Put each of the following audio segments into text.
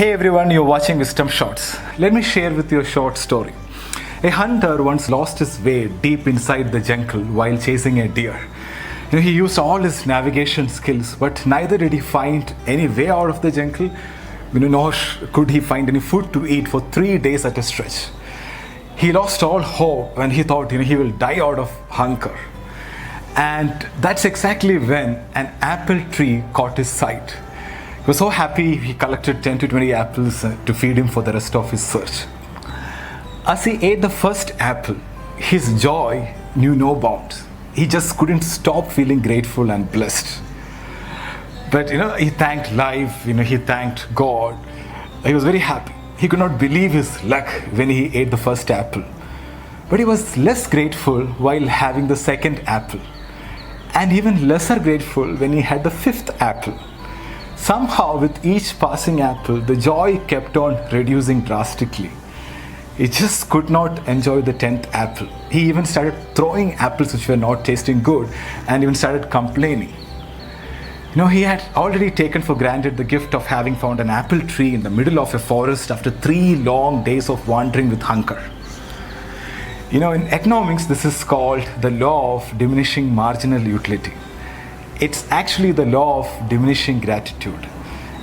Hey everyone, you're watching Wisdom Shots. Let me share with you a short story. A hunter once lost his way deep inside the jungle while chasing a deer. He used all his navigation skills, but neither did he find any way out of the jungle, nor could he find any food to eat for 3 days at a stretch. He lost all hope when he thought he will die out of hunger. And that's exactly when an apple tree caught his sight. He was so happy he collected 10 to 20 apples to feed him for the rest of his search. As he ate the first apple, his joy knew no bounds. He just couldn't stop feeling grateful and blessed. But he thanked life, he thanked God. He was very happy. He could not believe his luck when he ate the first apple. But he was less grateful while having the second apple. And even lesser grateful when he had the fifth apple. Somehow, with each passing apple, the joy kept on reducing drastically. He just could not enjoy the 10th apple. He even started throwing apples which were not tasting good and even started complaining. He had already taken for granted the gift of having found an apple tree in the middle of a forest after 3 long days of wandering with hunger. In economics, this is called the law of diminishing marginal utility. It's actually the law of diminishing gratitude.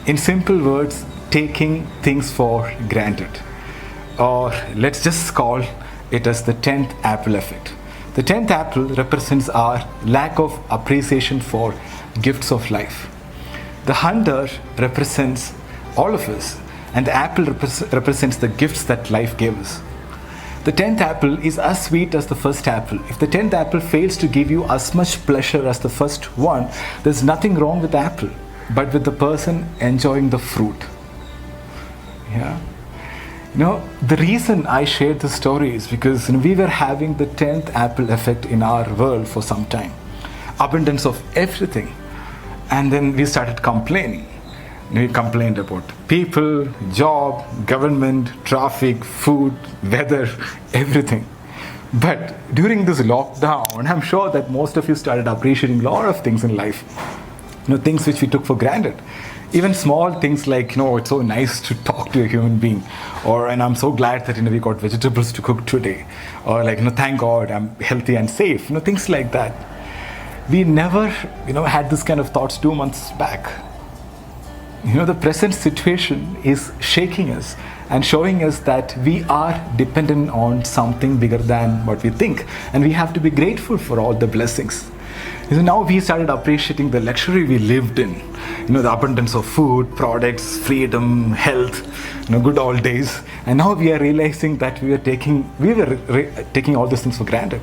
In simple words, taking things for granted. Or let's just call it as the 10th apple effect. The 10th apple represents our lack of appreciation for gifts of life. The hunter represents all of us, and the apple represents the gifts that life gave us. The 10th apple is as sweet as the first apple. If the 10th apple fails to give you as much pleasure as the first one, there's nothing wrong with the apple, but with the person enjoying the fruit. Yeah. The reason I shared this story is because we were having the 10th apple effect in our world for some time. Abundance of everything. And then we started complaining. We complained about people, job, government, traffic, food, weather, everything. But during this lockdown, I'm sure that most of you started appreciating a lot of things in life. Things which we took for granted. Even small things like, it's so nice to talk to a human being. And I'm so glad that, we got vegetables to cook today. Or thank God I'm healthy and safe. Things like that. We never, had this kind of thoughts 2 months back. The present situation is shaking us and showing us that we are dependent on something bigger than what we think. And we have to be grateful for all the blessings. Now we started appreciating the luxury we lived in. The abundance of food, products, freedom, health, good old days. And now we are realizing that we were taking all these things for granted.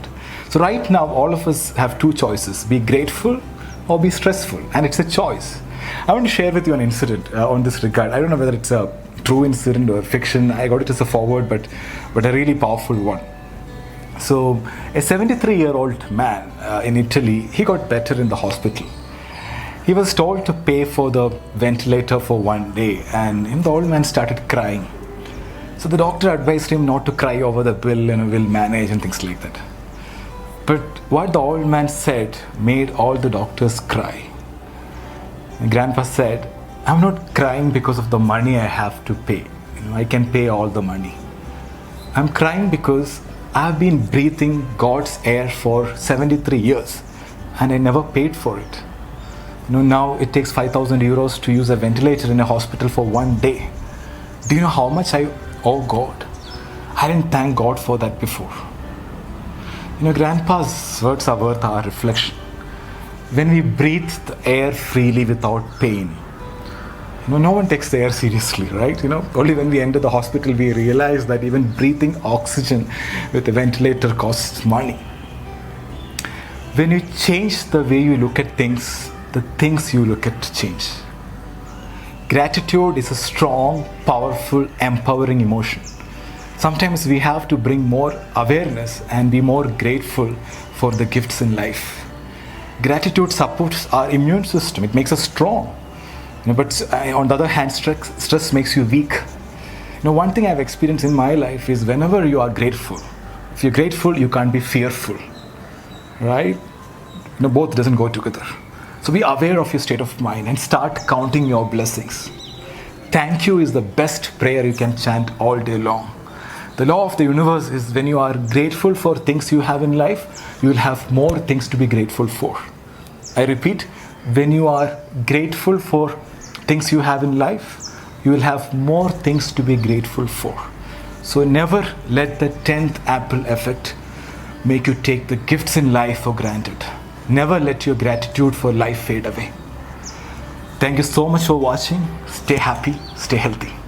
So right now, all of us have 2 choices: be grateful or be stressful. And it's a choice. I want to share with you an incident on this regard. I don't know whether it's a true incident or fiction. I got it as a forward, but a really powerful one. So, a 73-year-old man in Italy, he got better in the hospital. He was told to pay for the ventilator for 1 day, and the old man started crying. So the doctor advised him not to cry over the bill, we'll manage and things like that. But what the old man said made all the doctors cry. And Grandpa said, I'm not crying because of the money I have to pay. I can pay all the money. I'm crying because I've been breathing God's air for 73 years and I never paid for it. Now it takes 5,000 euros to use a ventilator in a hospital for 1 day. Do you know how much I owe God? I didn't thank God for that before. Grandpa's words are worth our reflection. When we breathe the air freely without pain, no one takes the air seriously, right? Only when we enter the hospital, we realize that even breathing oxygen with a ventilator costs money. When you change the way you look at things, the things you look at change. Gratitude is a strong, powerful, empowering emotion. Sometimes we have to bring more awareness and be more grateful for the gifts in life. Gratitude supports our immune system. It makes us strong. But on the other hand, stress makes you weak. One thing I've experienced in my life is whenever you are grateful, if you're grateful, you can't be fearful. Right? Both doesn't go together. So be aware of your state of mind and start counting your blessings. thank you is the best prayer you can chant all day long. The law of the universe is when you are grateful for things you have in life, you will have more things to be grateful for. I repeat, when you are grateful for things you have in life, you will have more things to be grateful for. So never let the 10th apple effect make you take the gifts in life for granted. Never let your gratitude for life fade away. Thank you so much for watching. Stay happy, stay healthy.